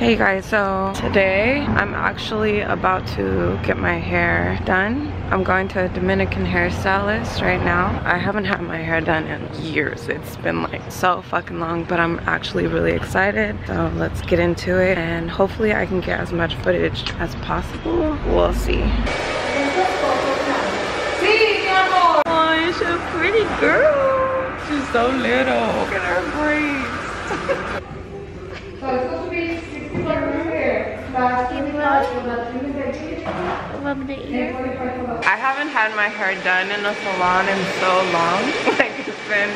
Hey guys, so today I'm actually about to get my hair done. I'm going to a Dominican hairstylist right now. I haven't had my hair done in years. It's been like so fucking long, but I'm actually really excited. So let's get into it and hopefully I can get as much footage as possible. We'll see. Oh, she's a pretty girl. She's so little. Look at her braids. I haven't had my hair done in a salon in so long. Like it's been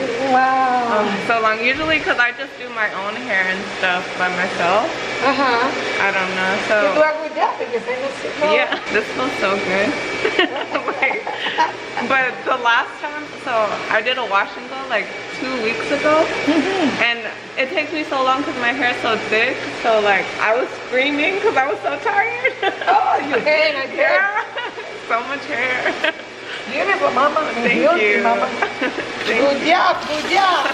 so long. Usually because I just do my own hair and stuff by myself. I don't know. So yeah, this smells so good. Like, but the last time, so I did a wash and go like 2 weeks ago, and it takes me so long because my hair is so thick. So like I was screaming because I was so tired. Oh, you hair and hair. Yeah, so much hair. Beautiful, mama. Thank you. Mama. Good job, good job.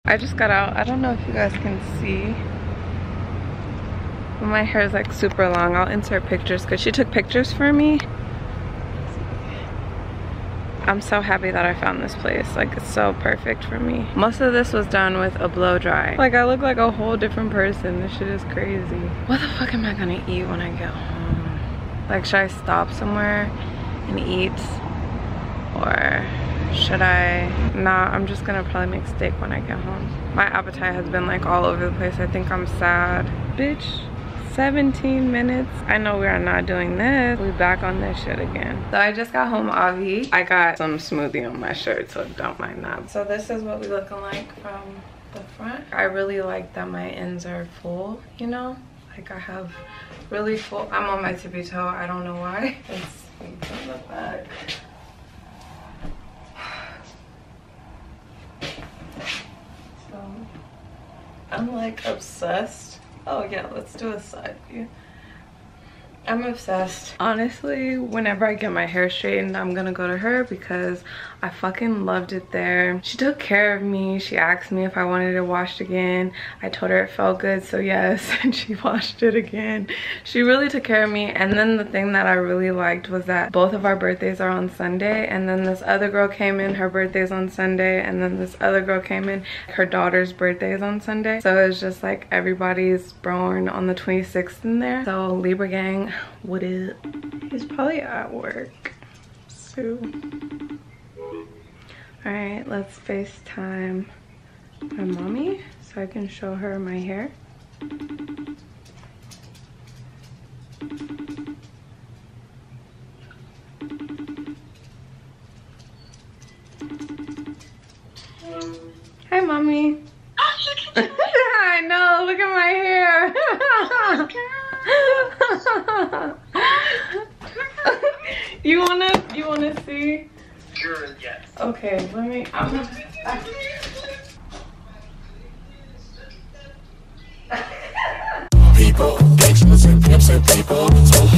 I just got out. I don't know if you guys can see. My hair is like super long. I'll insert pictures because she took pictures for me. I'm so happy that I found this place. Like it's so perfect for me. Most of this was done with a blow dry. Like I look like a whole different person. This shit is crazy. What the fuck am I gonna eat when I get home? Like should I stop somewhere and eat? Or should I? Nah, I'm just gonna probably make steak when I get home. My appetite has been like all over the place. I think I'm sad. Bitch, 17 minutes. I know we are not doing this. We back on this shit again. So I just got home, Avi. I got some smoothie on my shirt, so don't mind that. So this is what we looking like from the front. I really like that my ends are full, you know? Like I have really full, I'm on my tippy toe. I don't know why. It's from the back. I'm like obsessed. Oh yeah, let's do a side view. I'm obsessed. Honestly, whenever I get my hair straightened, I'm gonna go to her because I fucking loved it there. She took care of me. She asked me if I wanted it washed again. I told her it felt good, so yes, and she washed it again. She really took care of me. And then the thing that I really liked was that both of our birthdays are on Sunday, and then this other girl came in, her birthday's on Sunday, and then this other girl came in, her daughter's birthday is on Sunday. So it was just like everybody's born on the 26th in there. So Libra gang, what is, he's probably at work. So all right, let's FaceTime my mommy so I can show her my hair. mommy. I know, look at my hair. You wanna see? Sure, yes. Okay, let me, People, pictures and clips of people, so